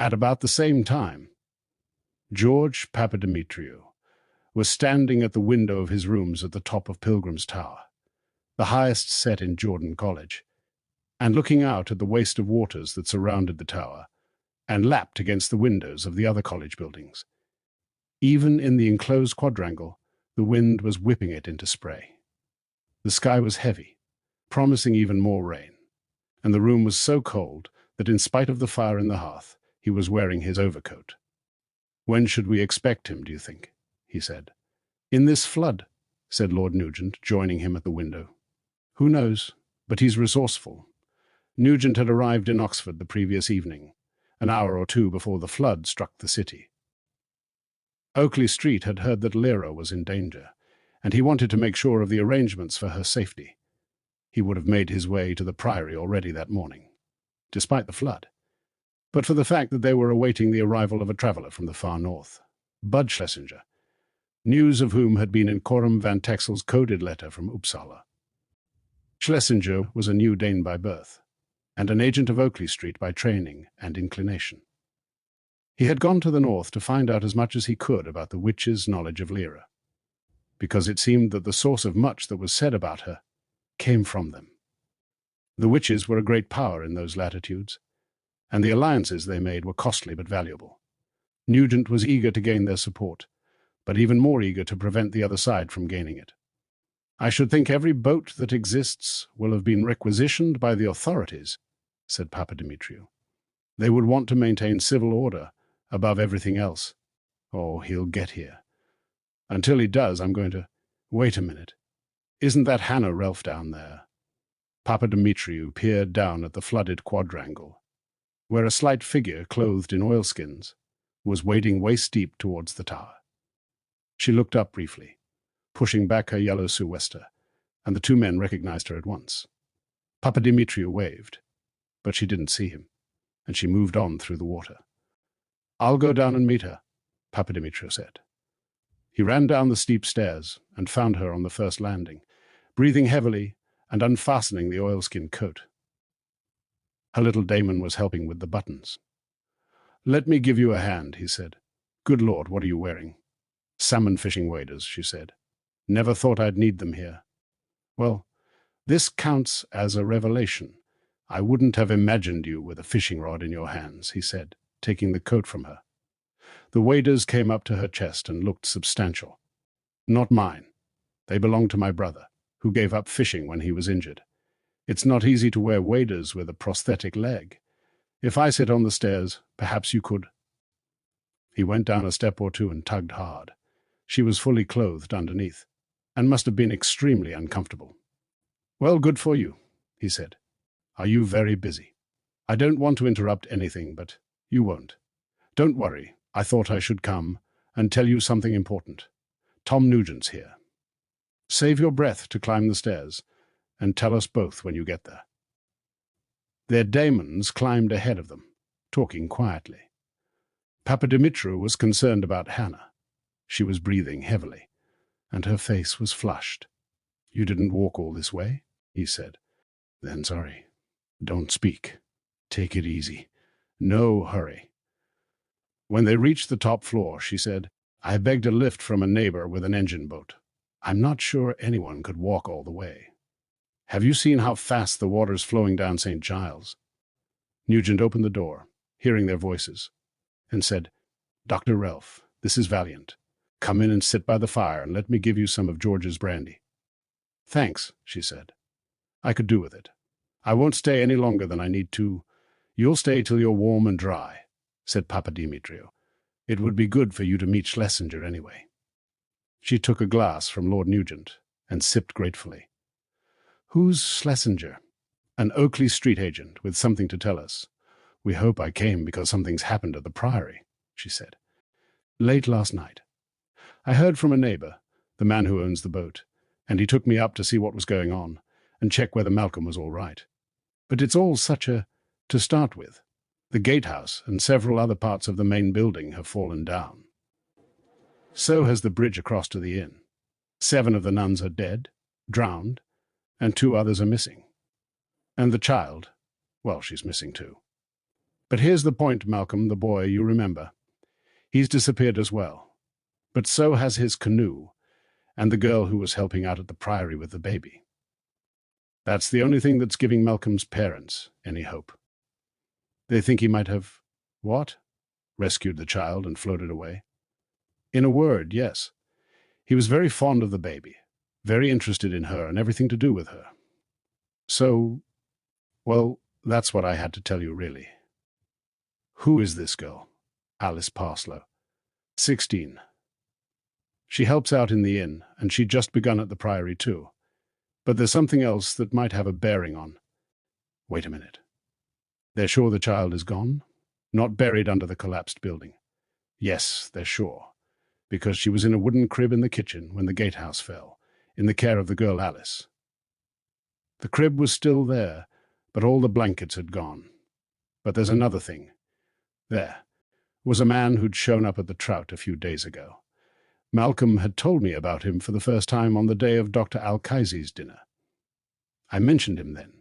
At about the same time, George Papadimitriou was standing at the window of his rooms at the top of Pilgrim's Tower, the highest set in Jordan College, and looking out at the waste of waters that surrounded the tower and lapped against the windows of the other college buildings. Even in the enclosed quadrangle, the wind was whipping it into spray. The sky was heavy, promising even more rain, and the room was so cold that in spite of the fire in the hearth, he was wearing his overcoat. "When should we expect him, do you think?" he said. "In this flood," said Lord Nugent, joining him at the window. "Who knows, but he's resourceful." Nugent had arrived in Oxford the previous evening, an hour or two before the flood struck the city. Oakley Street had heard that Lyra was in danger, and he wanted to make sure of the arrangements for her safety. He would have made his way to the Priory already that morning, despite the flood, but for the fact that they were awaiting the arrival of a traveller from the far north, Bud Schlesinger, news of whom had been in Coram van Texel's coded letter from Uppsala. Schlesinger was a New Dane by birth, and an agent of Oakley Street by training and inclination. He had gone to the north to find out as much as he could about the witch's knowledge of Lyra, because it seemed that the source of much that was said about her came from them. The witches were a great power in those latitudes, and the alliances they made were costly but valuable. Nugent was eager to gain their support, but even more eager to prevent the other side from gaining it. "I should think every boat that exists will have been requisitioned by the authorities," said Papadimitriou. "They would want to maintain civil order above everything else. Oh, he'll get here. Until he does, I'm going to— Wait a minute. Isn't that Hannah Relf down there?" Papadimitriou peered down at the flooded quadrangle, where a slight figure clothed in oilskins was wading waist-deep towards the tower. She looked up briefly, pushing back her yellow sou'wester, and the two men recognized her at once. Papadimitriou waved, but she didn't see him, and she moved on through the water. "I'll go down and meet her," Papadimitriou said. He ran down the steep stairs and found her on the first landing, breathing heavily and unfastening the oilskin coat. Her little Damon was helping with the buttons. "Let me give you a hand," he said. "Good Lord, what are you wearing?" "Salmon fishing waders," she said. "Never thought I'd need them here." "Well, this counts as a revelation. I wouldn't have imagined you with a fishing rod in your hands," he said, taking the coat from her. The waders came up to her chest and looked substantial. "Not mine. They belong to my brother, who gave up fishing when he was injured. It's not easy to wear waders with a prosthetic leg. If I sit on the stairs, perhaps you could." He went down a step or two and tugged hard. She was fully clothed underneath, and must have been extremely uncomfortable. "Well, good for you," he said. "Are you very busy? I don't want to interrupt anything, but you won't. Don't worry, I thought I should come and tell you something important. Tom Nugent's here. Save your breath to climb the stairs, and tell us both when you get there." Their daemons climbed ahead of them, talking quietly. Papadimitriou was concerned about Hannah. She was breathing heavily, and her face was flushed. "You didn't walk all this way?" he said. "Then sorry. Don't speak. Take it easy. No hurry." When they reached the top floor, she said, "I begged a lift from a neighbor with an engine boat. I'm not sure anyone could walk all the way. Have you seen how fast the water's flowing down St. Giles?" Nugent opened the door, hearing their voices, and said, "Dr. Relf, this is Valiant. Come in and sit by the fire and let me give you some of George's brandy." "Thanks," she said. "I could do with it. I won't stay any longer than I need to." "You'll stay till you're warm and dry," said Papadimitriou. "It would be good for you to meet Schlesinger anyway." She took a glass from Lord Nugent and sipped gratefully. "Who's Schlesinger?" "An Oakley Street agent with something to tell us. We hope I came because something's happened at the Priory," she said. "Late last night. I heard from a neighbor, the man who owns the boat, and he took me up to see what was going on and check whether Malcolm was all right. But it's all such a— To start with, the gatehouse and several other parts of the main building have fallen down. So has the bridge across to the inn. 7 of the nuns are dead, drowned, and 2 others are missing. And the child, well, she's missing too." But here's the point, Malcolm, the boy you remember. He's disappeared as well. But so has his canoe, and the girl who was helping out at the priory with the baby. That's the only thing that's giving Malcolm's parents any hope. They think he might have, what? Rescued the child and floated away. In a word, yes. He was very fond of the baby, very interested in her and everything to do with her. So, well, that's what I had to tell you, really. Who is this girl? Alice Parslow. 16. She helps out in the inn, and she'd just begun at the priory too. But there's something else that might have a bearing on. Wait a minute. They're sure the child is gone? Not buried under the collapsed building? Yes, they're sure. Because she was in a wooden crib in the kitchen when the gatehouse fell, in the care of the girl Alice. The crib was still there, but all the blankets had gone. But there's another thing. There was a man who'd shown up at the Trout a few days ago. Malcolm had told me about him for the first time on the day of Dr. Alkaizi's dinner. I mentioned him then,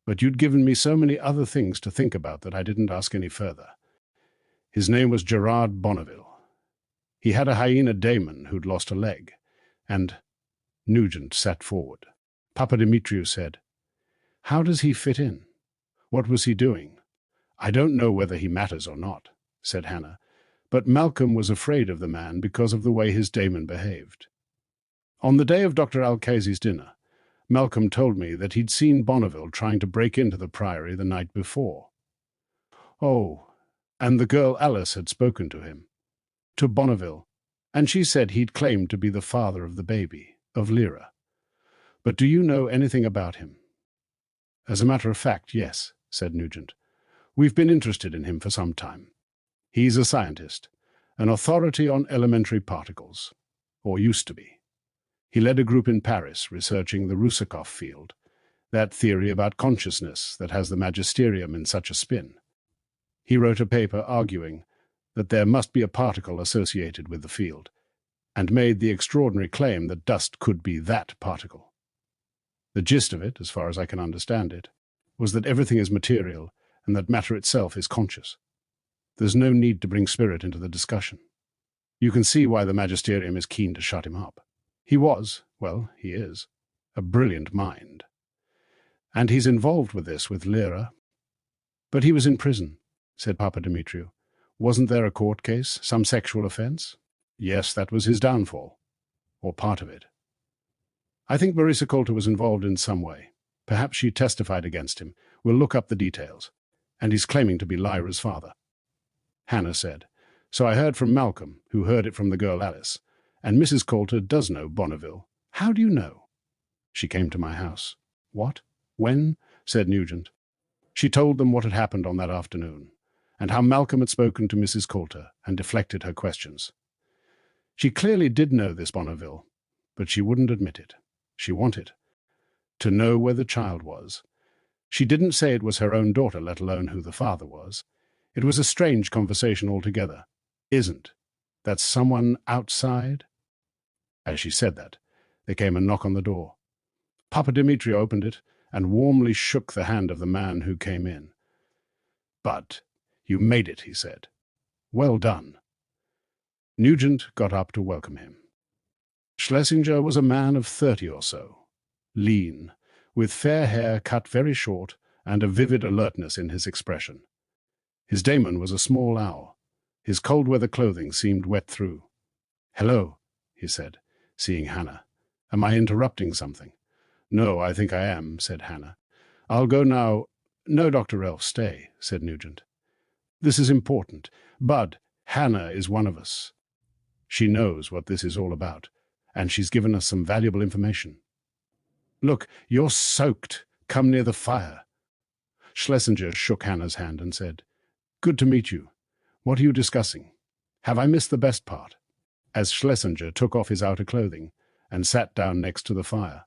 but you'd given me so many other things to think about that I didn't ask any further. His name was Gerard Bonneville. He had a hyena daemon who'd lost a leg, and Nugent sat forward. Papa Dimitriou said, "How does he fit in? What was he doing?" "I don't know whether he matters or not," said Hannah, but Malcolm was afraid of the man because of the way his daemon behaved. On the day of Dr. Alkaizi's dinner, Malcolm told me that he'd seen Bonneville trying to break into the priory the night before. Oh, and the girl Alice had spoken to him, to Bonneville, and she said he'd claimed to be the father of the baby, of Lyra. But do you know anything about him? As a matter of fact, yes, said Nugent. We've been interested in him for some time. He's a scientist, an authority on elementary particles, or used to be. He led a group in Paris researching the Russakoff field, that theory about consciousness that has the magisterium in such a spin. He wrote a paper arguing that there must be a particle associated with the field, and made the extraordinary claim that dust could be that particle. The gist of it, as far as I can understand it, was that everything is material and that matter itself is conscious. There's no need to bring spirit into the discussion. You can see why the magisterium is keen to shut him up. He was, well, he is, a brilliant mind. And he's involved with this with Lyra. But he was in prison, said Papa Dimitriou. Wasn't there a court case, some sexual offense? Yes, that was his downfall, or part of it. I think Marisa Coulter was involved in some way. Perhaps she testified against him. We'll look up the details. And he's claiming to be Lyra's father. Hannah said, So I heard from Malcolm, who heard it from the girl Alice. And Mrs. Coulter does know Bonneville. How do you know? She came to my house. What? When? Said Nugent. She told them what had happened on that afternoon, and how Malcolm had spoken to Mrs. Coulter and deflected her questions. She clearly did know this Bonneville, but she wouldn't admit it. She wanted to know where the child was. She didn't say it was her own daughter, let alone who the father was. It was a strange conversation altogether. Isn't that someone outside? As she said that, there came a knock on the door. Papa Dimitriou opened it and warmly shook the hand of the man who came in. But you made it, he said. Well done. Nugent got up to welcome him. Schlesinger was a man of 30 or so, lean, with fair hair cut very short and a vivid alertness in his expression. His daemon was a small owl. His cold-weather clothing seemed wet through. Hello, he said, seeing Hannah. Am I interrupting something? No, I think I am, said Hannah. I'll go now. No, Dr. Relf, stay, said Nugent. This is important. Bud, Hannah is one of us. She knows what this is all about, and she's given us some valuable information. Look, you're soaked. Come near the fire. Schlesinger shook Hannah's hand and said, Good to meet you. What are you discussing? Have I missed the best part? As Schlesinger took off his outer clothing and sat down next to the fire,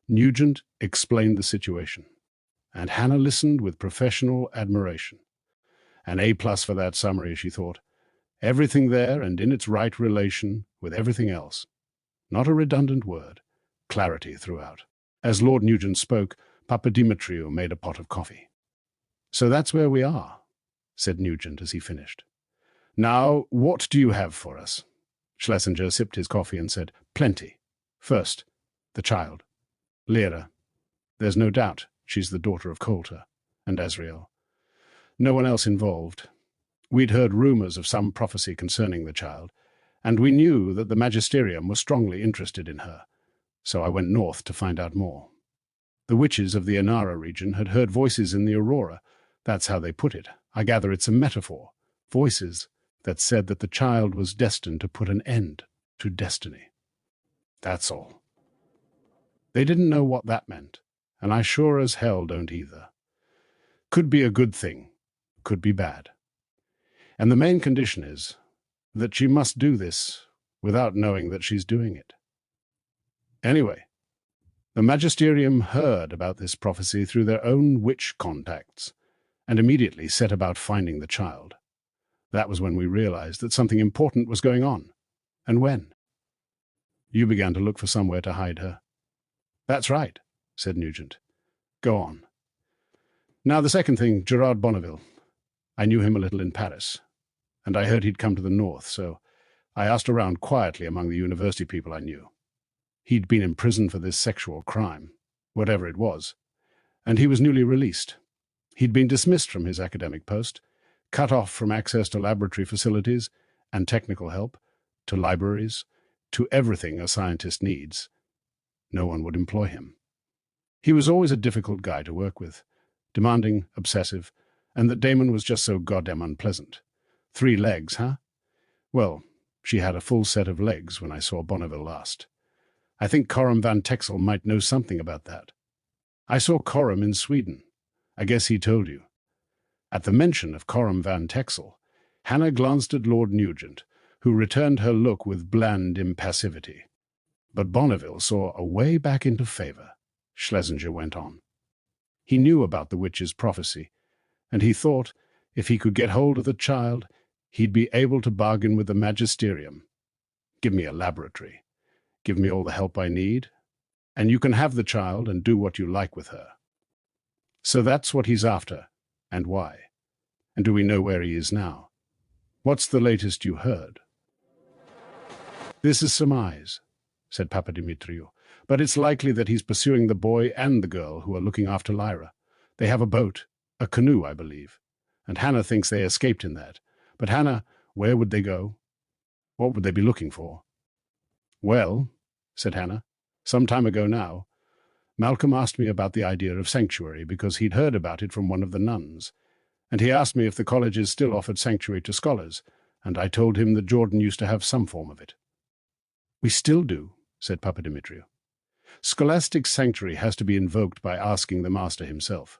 Nugent explained the situation, and Hannah listened with professional admiration. An A+ for that summary, she thought. Everything there and in its right relation with everything else. Not a redundant word. Clarity throughout. As Lord Nugent spoke, Papa Dimitriou made a pot of coffee. So that's where we are, said Nugent as he finished. "Now, what do you have for us?" Schlesinger sipped his coffee and said, "Plenty. First, the child. Lyra. There's no doubt she's the daughter of Coulter and Azrael. No one else involved. We'd heard rumors of some prophecy concerning the child, and we knew that the magisterium was strongly interested in her, so I went north to find out more. The witches of the Inara region had heard voices in the aurora. That's how they put it. I gather it's a metaphor. Voices that said that the child was destined to put an end to destiny. That's all. They didn't know what that meant, and I sure as hell don't either. Could be a good thing, could be bad. And the main condition is that she must do this without knowing that she's doing it. Anyway, the magisterium heard about this prophecy through their own witch contacts, and immediately set about finding the child. That was when we realized that something important was going on. And when? You began to look for somewhere to hide her. That's right, said Nugent. Go on. Now the second thing, Gerard Bonneville. I knew him a little in Paris, and I heard he'd come to the north, so I asked around quietly among the university people I knew. He'd been in prison for this sexual crime, whatever it was, and he was newly released. He'd been dismissed from his academic post, cut off from access to laboratory facilities and technical help, to libraries, to everything a scientist needs. No one would employ him. He was always a difficult guy to work with, demanding, obsessive, and that Damon was just so goddamn unpleasant. 3 legs, huh? Well, she had a full set of legs when I saw Bonneville last. I think Coram van Texel might know something about that. I saw Coram in Sweden. I guess he told you. At the mention of Coram van Texel, Hannah glanced at Lord Nugent, who returned her look with bland impassivity. But Bonneville saw a way back into favor, Schlesinger went on. He knew about the witch's prophecy, and he thought if he could get hold of the child, he'd be able to bargain with the magisterium. Give me a laboratory. Give me all the help I need, and you can have the child and do what you like with her. So that's what he's after, and why. And do we know where he is now? What's the latest you heard? This is surmise, said Papadimitriou, but it's likely that he's pursuing the boy and the girl who are looking after Lyra. They have a boat, a canoe, I believe, and Hannah thinks they escaped in that. But Hannah, where would they go? What would they be looking for? Well, said Hannah, some time ago now, Malcolm asked me about the idea of sanctuary because he'd heard about it from one of the nuns, and he asked me if the colleges still offered sanctuary to scholars, and I told him that Jordan used to have some form of it. We still do, said Papadimitriou. Scholastic sanctuary has to be invoked by asking the master himself.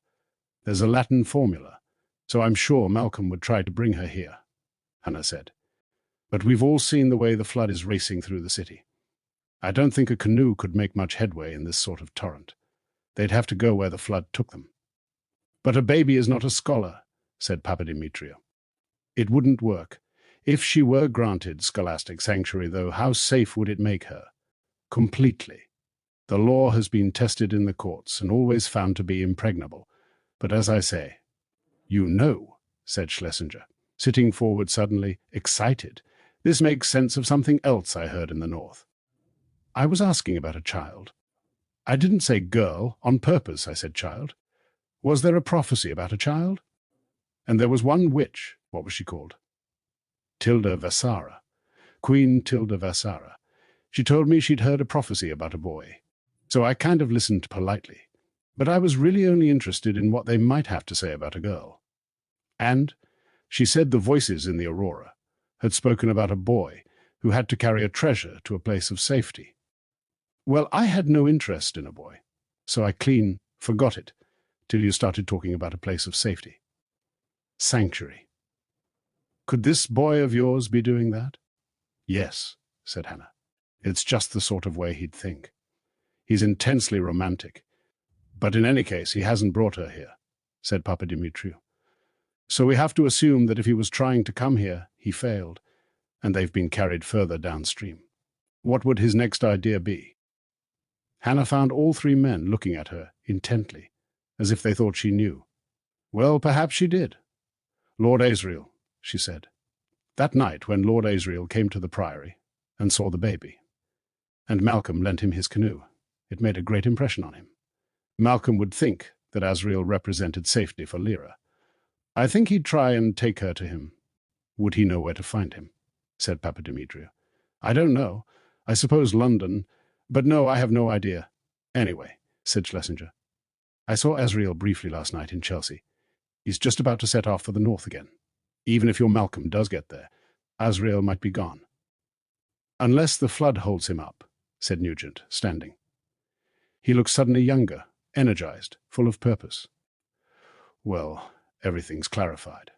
There's a Latin formula, so I'm sure Malcolm would try to bring her here, Hannah said. But we've all seen the way the flood is racing through the city. I don't think a canoe could make much headway in this sort of torrent. They'd have to go where the flood took them. But a baby is not a scholar, said Papadimitriou. It wouldn't work. If she were granted scholastic sanctuary, though, how safe would it make her? Completely. The law has been tested in the courts and always found to be impregnable. But as I say, you know, said Schlesinger, sitting forward suddenly, excited. This makes sense of something else I heard in the north. I was asking about a child. I didn't say girl on purpose, I said child. Was there a prophecy about a child? And there was one witch. What was she called? Tilda Vassara. Queen Tilda Vassara. She told me she'd heard a prophecy about a boy. So I kind of listened politely. But I was really only interested in what they might have to say about a girl. And she said the voices in the aurora had spoken about a boy who had to carry a treasure to a place of safety. Well, I had no interest in a boy, so I clean forgot it till you started talking about a place of safety. Sanctuary. Could this boy of yours be doing that? Yes, said Hannah. It's just the sort of way he'd think. He's intensely romantic. But in any case, he hasn't brought her here, said Papadimitriou. So we have to assume that if he was trying to come here, he failed, and they've been carried further downstream. What would his next idea be? Hannah found all 3 men looking at her intently, as if they thought she knew. Well, perhaps she did. Lord Asriel, she said. That night when Lord Asriel came to the priory and saw the baby, and Malcolm lent him his canoe, it made a great impression on him. Malcolm would think that Asriel represented safety for Lyra. I think he'd try and take her to him. Would he know where to find him? Said Papadimitriou. I don't know. I suppose London, but no, I have no idea. Anyway, said Schlesinger, I saw Asriel briefly last night in Chelsea. He's just about to set off for the north again. Even if your Malcolm does get there, Asriel might be gone. Unless the flood holds him up, said Nugent, standing. He looked suddenly younger, energized, full of purpose. Well, everything's clarified.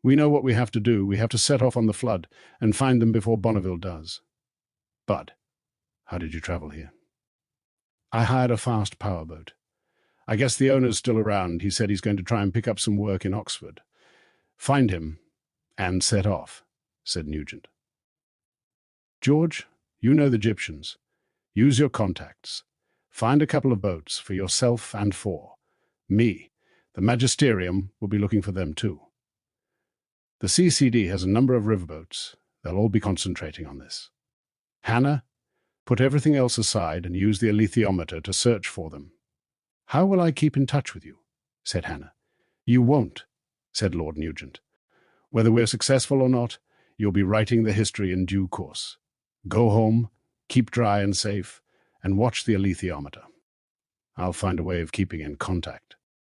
We know what we have to do. We have to set off on the flood and find them before Bonneville does. Bud, how did you travel here? I hired a fast powerboat. I guess the owner's still around. He said he's going to try and pick up some work in Oxford. Find him and set off, said Nugent. George, you know the Egyptians. Use your contacts. Find a couple of boats for yourself and for me. The Magisterium will be looking for them too. The CCD has a number of riverboats. They'll all be concentrating on this. Hannah, put everything else aside and use the alethiometer to search for them. How will I keep in touch with you? Said Hannah. You won't, said Lord Nugent. Whether we're successful or not, you'll be writing the history in due course. Go home, keep dry and safe, and watch the alethiometer. I'll find a way of keeping in contact.